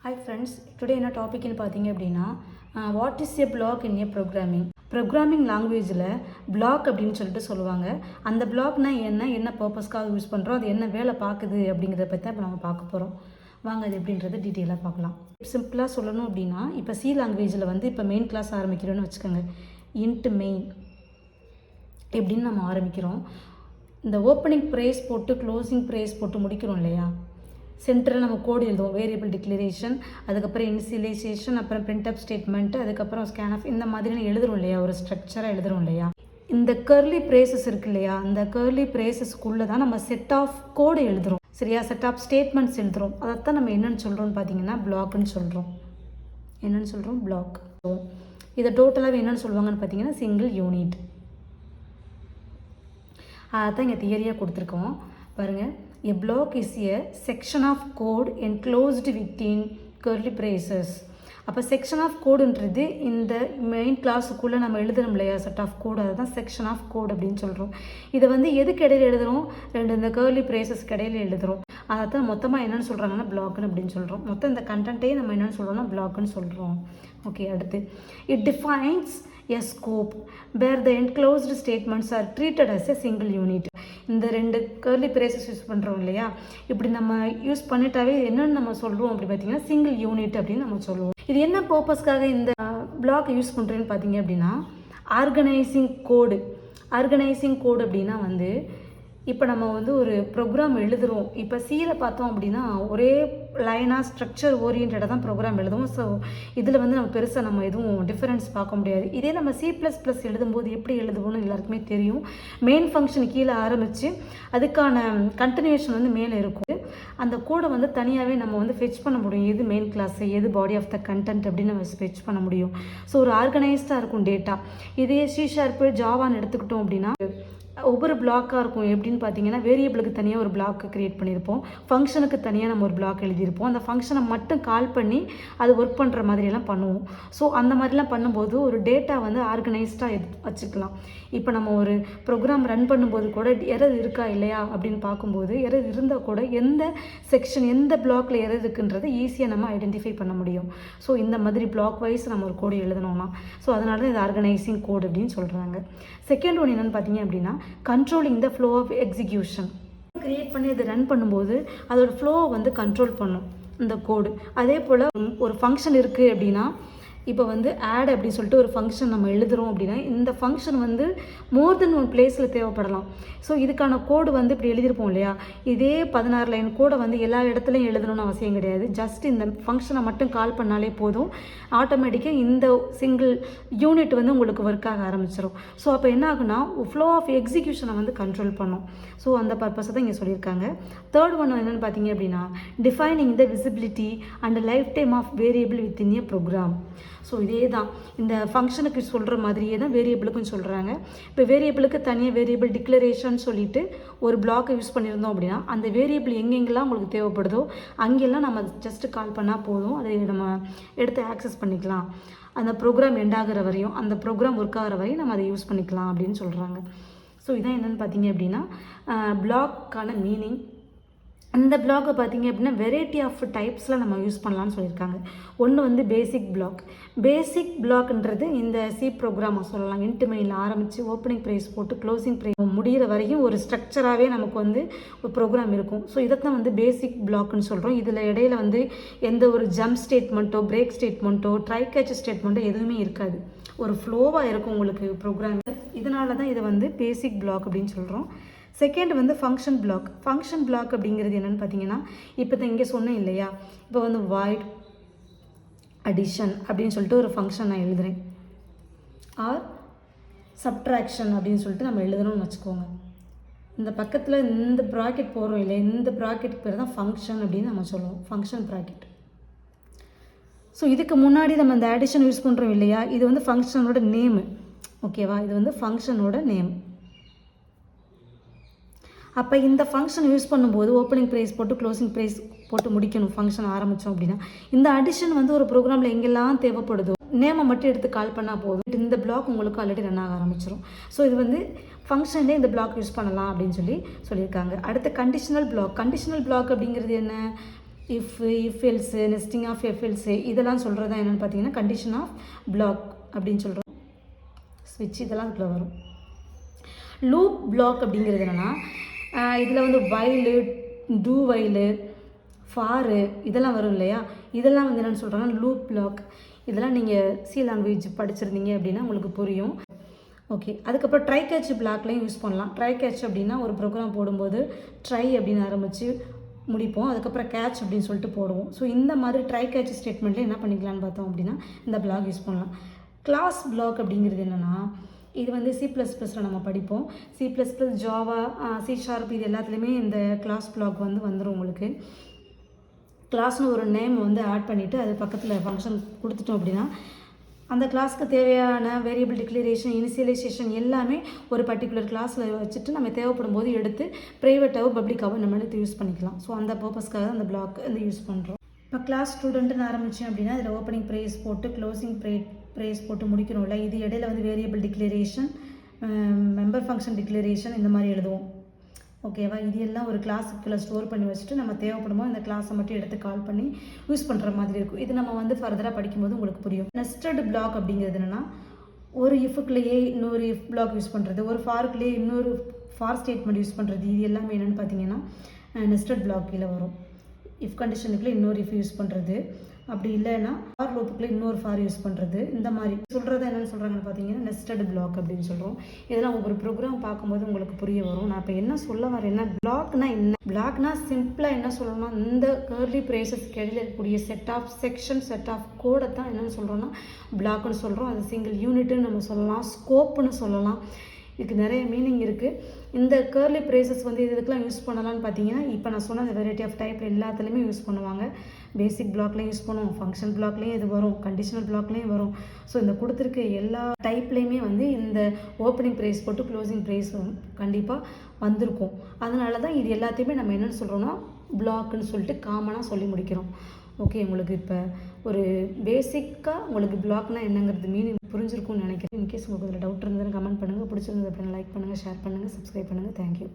Hi friends, today என்ன டாபிக்னு பார்த்தீங்க அப்படின்னா what is a block in a programming லாங்குவேஜில் பிளாக் அப்படின்னு சொல்லிட்டு சொல்லுவாங்க. அந்த பிளாக்னா என்ன பர்பஸ்க்காக யூஸ் பண்ணுறோம், அது என்ன வேலை பார்க்குது அப்படிங்கிறத பற்றி தான் இப்போ நம்ம பார்க்க போகிறோம். வாங்க அது எப்படின்றது டீட்டெயிலாக பார்க்கலாம். சிம்பிளாக சொல்லணும் அப்படின்னா இப்போ சி லாங்குவேஜில் இப்போ மெயின் கிளாஸ் ஆரம்பிக்கிறோன்னு வச்சுக்கோங்க. இன்ட்டு மெயின் எப்படின்னு நம்ம ஆரம்பிக்கிறோம். இந்த ஓப்பனிங் ப்ரேஸ் போட்டு க்ளோசிங் ப்ரேஸ் போட்டு முடிக்கிறோம் இல்லையா, சென்டரில் நம்ம கோடு எழுதுவோம். வேரியபிள் டிக்ளரேஷன், அதுக்கப்புறம் இனிஷியலைசேஷன், அப்புறம் பிரிண்டப் ஸ்டேட்மெண்ட், அதுக்கப்புறம் ஸ்கேன் ஆஃப், இந்த மாதிரி எழுதுறோம் இல்லையா, ஒரு ஸ்ட்ரக்சராக எழுதுறோம் இல்லையா. இந்த கர்லி பிரேசஸ் இருக்கு இல்லையா, அந்த கர்லி பிரேசஸ்க்குள்ளே தான் நம்ம செட் ஆஃப் கோடு எழுதுகிறோம் சரியா, செட் ஆஃப் ஸ்டேட்மெண்ட்ஸ் எழுதுகிறோம். அதைத்தான் நம்ம என்னென்னு சொல்கிறோம்னு பார்த்தீங்கன்னா பிளாக்னு சொல்கிறோம். என்னென்னு சொல்கிறோம்? பிளாக். இதை டோட்டலாக என்னென்னு சொல்லுவாங்கன்னு பார்த்தீங்கன்னா சிங்கிள் யூனிட். அதான் இங்கே தியரியாக கொடுத்துருக்கோம் பாருங்கள். A block is a section of code enclosed within curly braces. அப்போ செக்ஷன் ஆஃப் கோடுன்றது இந்த மெயின் கிளாஸுக்குள்ளே நம்ம எழுதுறோம் இல்லையா, செட் ஆஃப் கோடு, அதுதான் செக்ஷன் ஆஃப் கோட் அப்படின்னு சொல்கிறோம். இதை எதுக்கு இடையில எழுதுகிறோம்? இந்த கர்லி பிரேசஸ்க்கு இடையில எழுதுகிறோம். அதை தான் மொத்தமாக என்னென்னு சொல்கிறாங்கன்னா பிளாக்னு அப்படின்னு சொல்கிறோம். மொத்தம் இந்த கண்டென்ட்டே நம்ம என்னென்னு சொல்கிறோம்னா பிளாக்னு சொல்கிறோம். ஓகே, அடுத்து it defines a scope where the enclosed statements are treated as a single unit. இந்த ரெண்டு கர்லி பிரேசஸ் யூஸ் பண்ணுறோம் இல்லையா, இப்படி நம்ம யூஸ் பண்ணிட்டாவே என்னென்னு நம்ம சொல்லுவோம் அப்படி பார்த்தீங்கன்னா சிங்கிள் யூனிட் அப்படின்னு நம்ம சொல்லுவோம். இது என்ன பர்பஸ்க்காக இந்த பிளாக் யூஸ் பண்ணுறேன்னு பார்த்தீங்க அப்படின்னா ஆர்கனைசிங் கோடு. ஆர்கனைசிங் கோடு அப்படின்னா இப்போ நம்ம ஒரு ப்ரோக்ராம் எழுதுகிறோம். இப்போ சியில் பார்த்தோம் அப்படின்னா ஒரே லைனாக ஸ்ட்ரக்சர் ஓரியன்டாக தான் ப்ரோக்ராம் எழுதுவோம். ஸோ இதில் நம்ம பெருசாக நம்ம எதுவும் டிஃப்ரென்ஸ் பார்க்க முடியாது. இதே நம்ம C++ எழுதும்போது எப்படி எழுதுவோம்னு எல்லாருக்குமே தெரியும். மெயின் ஃபங்க்ஷன் கீழே ஆரம்பித்து அதுக்கான கண்டினியூஷன் மேலே இருக்கும். அந்த கோடை தனியாகவே நம்ம ஃபெச் பண்ண முடியும். எது மெயின் கிளாஸ், எது பாடி ஆஃப் த கண்டென்ட் அப்படின்னு நம்ம ஃபெச் பண்ண முடியும். ஸோ ஒரு ஆர்கனைஸ்டாக இருக்கும் டேட்டா. இதே C# ஜாவான்னு எடுத்துக்கிட்டோம் அப்படின்னா ஒவ்வொரு பிளாக்காக இருக்கும். எப்படின்னு பார்த்தீங்கன்னா வேரியபிளுக்கு தனியாக ஒரு பிளாக் க்ரியேட் பண்ணியிருப்போம், ஃபங்க்ஷனுக்கு தனியாக நம்ம ஒரு பிளாக் எழுதியிருப்போம். அந்த ஃபங்க்ஷனை மட்டும் கால் பண்ணி அது ஒர்க் பண்ணுற மாதிரியெல்லாம் பண்ணுவோம். ஸோ அந்த மாதிரிலாம் பண்ணும்போது ஒரு டேட்டா ஆர்கனைஸ்டாக வச்சுக்கலாம். இப்போ நம்ம ஒரு ப்ரோக்ராம் ரன் பண்ணும்போது கூட எரர் இருக்கா இல்லையா அப்படின்னு பார்க்கும்போது எரர் இருந்தால் கூட எந்த செக்ஷன் எந்த பிளாக்ல எரர் இருக்குன்றதை ஈஸியாக நம்ம ஐடென்டிஃபை பண்ண முடியும். ஸோ இந்த மாதிரி பிளாக் வைஸ் நம்ம ஒரு கோடு எழுதணும்னா ஸோ அதனால தான் இது ஆர்கனைசிங் கோடு அப்படின்னு சொல்கிறாங்க. செகண்ட் ஒன் என்னென்னு பார்த்தீங்க அப்படின்னா controlling the flow of execution. Create பண்ணி இது ரன் பண்ணும்போது அதோட ஃப்ளோவை கண்ட்ரோல் பண்ணும் இந்த கோடு. அதே போல் ஒரு ஃபங்க்ஷன் இருக்குது அப்படின்னா இப்போ ஆட் அப்படின்னு சொல்லிட்டு ஒரு ஃபங்க்ஷன் நம்ம எழுதுகிறோம் அப்படின்னா இந்த ஃபங்க்ஷன் மோர் தென் ஒன் பிளேஸில் தேவைப்படலாம். ஸோ இதுக்கான கோடு இப்படி எழுதியிருப்போம் இல்லையா, இதே 16 லைன் கோடை எல்லா இடத்துலையும் எழுதணும்னு அவசியம் கிடையாது. ஜஸ்ட் இந்த ஃபங்க்ஷனை மட்டும் கால் பண்ணாலே போதும், ஆட்டோமேட்டிக்காக இந்த சிங்கிள் யூனிட் உங்களுக்கு ஒர்க் ஆக ஆரம்பிச்சிடும். ஸோ அப்போ என்ன ஆகுனா ஃப்ளோ ஆஃப் எக்ஸிக்யூஷனை கண்ட்ரோல் பண்ணும். ஸோ அந்த பர்பஸை தான் இங்கே சொல்லியிருக்காங்க. தேர்ட் ஒன் என்னென்னு பார்த்தீங்க அப்படின்னா defining the visibility and lifetime of variable within a program. So இதே தான் இந்த ஃபங்க்ஷனுக்கு சொல்கிற மாதிரியே தான் வேரியபிளுக்கும் சொல்கிறாங்க. இப்போ வேரியபிளுக்கு தனியாக வேரியபிள் டிக்ளரேஷன் சொல்லிட்டு ஒரு பிளாக்கை யூஸ் பண்ணியிருந்தோம் அப்படின்னா அந்த வேரியபிள் எங்கெங்கெல்லாம் உங்களுக்கு தேவைப்படுதோ அங்கெல்லாம் நம்ம ஜஸ்ட்டு கால் பண்ணால் போதும், அதை நம்ம எடுத்து ஆக்சஸ் பண்ணிக்கலாம். அந்த ப்ரோக்ராம் எண்ட் ஆகிற வரையும், அந்த ப்ரோக்ராம் ஒர்க் ஆகிற வரையும் நம்ம அதை யூஸ் பண்ணிக்கலாம் அப்படின்னு சொல்கிறாங்க. ஸோ இதான் என்னென்னு பார்த்தீங்க அப்படின்னா பிளாக்கான மீனிங். அந்த பிளாக்கை பார்த்தீங்க அப்படின்னா வெரைட்டி ஆஃப் டைப்ஸில் நம்ம யூஸ் பண்ணலான்னு சொல்லியிருக்காங்க. ஒன்று பேசிக் பிளாக். பேசிக் பிளாக்ன்றது இந்த சி ப்ரோக்ராமை சொல்லலாம். இன்ட்டு மெயினில் ஆரம்பித்து ஓப்பனிங் ப்ரைஸ் போட்டு க்ளோசிங் ப்ரைஸ் முடிகிற வரைக்கும் ஒரு ஸ்ட்ரக்சராகவே நமக்கு ஒரு ப்ரோக்ராம் இருக்கும். ஸோ இதைத்தான் பேசிக் பிளாக்னு சொல்கிறோம். இதில் இடையில எந்த ஒரு ஜம்ப் ஸ்டேட்மெண்ட்டோ பிரேக் ஸ்டேட்மெண்ட்டோ ட்ரை கேட்ச் ஸ்டேட்மெண்ட்டோ எதுவுமே இருக்காது. ஒரு ஃப்ளோவாக இருக்கும் உங்களுக்கு ப்ரோக்ராம். இதனால தான் இதை பேசிக் பிளாக் அப்படின்னு சொல்கிறோம். Second function black. Function black அப்படிங்கிறது என்னென்னு பார்த்தீங்கன்னா இப்போ தான் இங்கே சொன்னேன் இல்லையா, இப்போ வாய்ட் அடிஷன் அப்படின்னு சொல்லிட்டு ஒரு ஃபங்க்ஷன் நான் எழுதுகிறேன், ஆர் சப்ட்ராக்ஷன் அப்படின்னு சொல்லிட்டு நம்ம எழுதணும்னு வச்சுக்கோங்க. இந்த பக்கத்தில் இந்த ப்ராக்கெட் போடுறோம் இல்லையா, இந்த ப்ராக்கெட்டுக்கு பேர் தான் ஃபங்க்ஷன் அப்படின்னு நம்ம சொல்லுவோம், ஃபங்க்ஷன் ப்ராக்கெட். ஸோ இதுக்கு முன்னாடி நம்ம இந்த அடிஷன் யூஸ் பண்ணுறோம் இல்லையா, இது ஃபங்க்ஷனோட நேமு. ஓகேவா, இது ஃபங்க்ஷனோட நேம். அப்போ இந்த ஃபங்க்ஷன் யூஸ் பண்ணும்போது ஓப்பனிங் ப்ரைஸ் போட்டு க்ளோசிங் ப்ரைஸ் போட்டு முடிக்கணும் ஃபங்க்ஷன் ஆரம்பித்தோம் அப்படின்னா. இந்த அடிஷன் ஒரு ப்ரோக்ராமில் எங்கெல்லாம் தேவைப்படுதோ நேமை மட்டும் எடுத்து கால் பண்ணால் போதும், இந்த பிளாக் உங்களுக்கு ஆல்ரெடி ரன் ஆக ஆரம்பிச்சிடும். ஸோ இது ஃபங்க்ஷன்லேயே இந்த பிளாக் யூஸ் பண்ணலாம் அப்படின்னு சொல்லியிருக்காங்க. அடுத்து கண்டிஷனல் பிளாக். கண்டிஷனல் பிளாக் அப்படிங்கிறது என்ன, if else, nesting of if else இதெல்லாம் சொல்கிறது தான் என்னென்னு பார்த்தீங்கன்னா கண்டிஷன் ஆஃப் பிளாக் அப்படின்னு சொல்கிறோம். ஸ்விட்ச் இதெல்லாம் அதுக்குள்ள வரும். லூப் பிளாக் அப்படிங்கிறது என்னென்னா இதில் வந்து வைலு, டூ வைலு, ஃபாரு இதெல்லாம் வரும் இல்லையா, இதெல்லாம் வந்து என்னென்னு சொல்கிறாங்கன்னா லூப் பிளாக். இதெல்லாம் நீங்கள் சி லாங்குவேஜ் படிச்சிருந்தீங்க அப்படின்னா உங்களுக்கு புரியும். ஓகே, அதுக்கப்புறம் ட்ரை கேட்ச் பிளாக்லையும் யூஸ் பண்ணலாம். ட்ரை கேட்ச் அப்படின்னா ஒரு ப்ரோக்ராம் போடும்போது ட்ரை அப்படின்னு ஆரம்பித்து முடிப்போம், அதுக்கப்புறம் கேட்ச் அப்படின்னு சொல்லிட்டு போடுவோம். ஸோ இந்த மாதிரி ட்ரை கேட்ச் ஸ்டேட்மெண்ட்டில் என்ன பண்ணிக்கலான்னு பார்த்தோம் அப்படின்னா இந்த பிளாக் யூஸ் பண்ணலாம். கிளாஸ் பிளாக் அப்படிங்கிறது என்னென்னா இது வந்து C++ல் நம்ம படிப்போம். C++, ஜாவா, C# இது எல்லாத்துலேயுமே இந்த கிளாஸ் பிளாக் வந்து வந்துடும். உங்களுக்கு கிளாஸ்னு ஒரு நேம் வந்து ஆட் பண்ணிவிட்டு அது பக்கத்தில் ஃபங்க்ஷன் கொடுத்துட்டோம் அப்படின்னா அந்த கிளாஸ்க்கு தேவையான வேரியபிள் டிக்ளரேஷன், இனிஷியலைசேஷன் எல்லாமே ஒரு பர்டிகுலர் கிளாஸில் வச்சுட்டு நம்ம தேவைப்படும் போது எடுத்து ப்ரைவேட்டாகவும் பப்ளிக்காகவும் நம்ம எடுத்து யூஸ் பண்ணிக்கலாம். ஸோ அந்த பர்பஸ்க்காக அந்த பிளாக் வந்து யூஸ் பண்ணுறோம். இப்போ கிளாஸ் ஸ்டூடெண்ட்டுன்னு ஆரம்பித்தேன் அப்படின்னா இதில் ஓப்பனிங் ப்ரைஸ் போட்டு க்ளோசிங் ப்ரைஸ் போட்டு முடிக்கணும்ல. இது இடையில வந்து variable declaration, member function declaration இந்த மாதிரி எழுதுவோம். ஓகேவா, இது எல்லாம் ஒரு கிளாஸுக்குள்ளே ஸ்டோர் பண்ணி வச்சுட்டு நம்ம தேவைப்படுமோ இந்த கிளாஸை மட்டும் எடுத்து கால் பண்ணி யூஸ் பண்ணுற மாதிரி இருக்கும். இது நம்ம வந்து ஃபர்தராக படிக்கும்போது உங்களுக்கு புரியும். நெஸ்டட் பிளாக் அப்படிங்கிறது என்னென்னா ஒரு இஃபுக்குள்ளேயே இன்னொரு இஃப் பிளாக் யூஸ் பண்ணுறது, ஒரு ஃபாருக்குள்ளேயே இன்னொரு ஃபார் ஸ்டேட்மெண்ட் யூஸ் பண்ணுறது. இது எல்லாமே என்னென்னு பார்த்தீங்கன்னா நெஸ்டட் பிளாக் கீழே வரும். இஃப் கண்டிஷனுக்குள்ளே இன்னொரு இஃப் யூஸ் பண்ணுறது, அப்படி இல்லைன்னா ஃபார் லூப்புக்குள்ளே இன்னொரு ஃபார் யூஸ் பண்ணுறது. இந்த மாதிரி சொல்கிறது என்னென்னு சொல்கிறாங்கன்னு பார்த்தீங்கன்னா நெஸ்டட் பிளாக் அப்படின்னு சொல்கிறோம். இதெல்லாம் ஒவ்வொரு ப்ரோக்ராம் பார்க்கும்போது உங்களுக்கு புரிய வரும். நான் இப்போ என்ன சொல்ல வரேன்னா பிளாக்னா என்ன, பிளாக்னா சிம்பிளாக என்ன சொல்லணும்னா இந்த கர்லி பிரேசஸ்க்கு இடையில இருக்கக்கூடிய set of section, set of கோடை தான் என்னென்னு சொல்கிறோன்னா பிளாக்னு சொல்கிறோம். அது சிங்கிள் யூனிட்டுன்னு நம்ம சொல்லலாம், ஸ்கோப்புன்னு சொல்லலாம். இதுக்கு நிறைய மீனிங் இருக்குது. இந்த கர்லி ப்ரேசஸ் வந்து இதுக்கெலாம் யூஸ் பண்ணலான்னு பார்த்தீங்கன்னா இப்போ நான் சொன்ன அந்த வெரைட்டி ஆஃப் டைப் எல்லாத்துலேயுமே யூஸ் பண்ணுவாங்க. பேசிக் பிளாக்லேயும் யூஸ் பண்ணுவோம், ஃபங்க்ஷன் பிளாக்லேயும் இது வரும், கண்டிஷனல் பிளாக்லேயும் வரும். ஸோ இந்த கொடுத்துருக்க எல்லா டைப்லேயுமே வந்து இந்த ஓப்பனிங் ப்ரைஸ் போட்டு க்ளோசிங் ப்ரைஸ் கண்டிப்பாக வந்திருக்கும். அதனால தான் இது எல்லாத்தையுமே நம்ம என்னென்னு சொல்கிறோன்னா பிளாக்குன்னு சொல்லிட்டு காமனாக சொல்லி முடிக்கிறோம். ஓகே, உங்களுக்கு இப்போ ஒரு பேசிக்காக உங்களுக்கு பிளாக்னா என்னங்கிறது மீனிங் புரிஞ்சிருக்கும்னு நினைக்கிறேன். இன்கேஸ் உங்களுக்கு அதில் டவுட் இருந்ததுன்னு கமெண்ட் பண்ணுங்கள். பிடிச்சிருந்தது அப்படின்னா லைக் பண்ணுங்கள், ஷேர் பண்ணுங்கள், சப்ஸ்கிரைப் பண்ணுங்கள். தேங்க்யூ.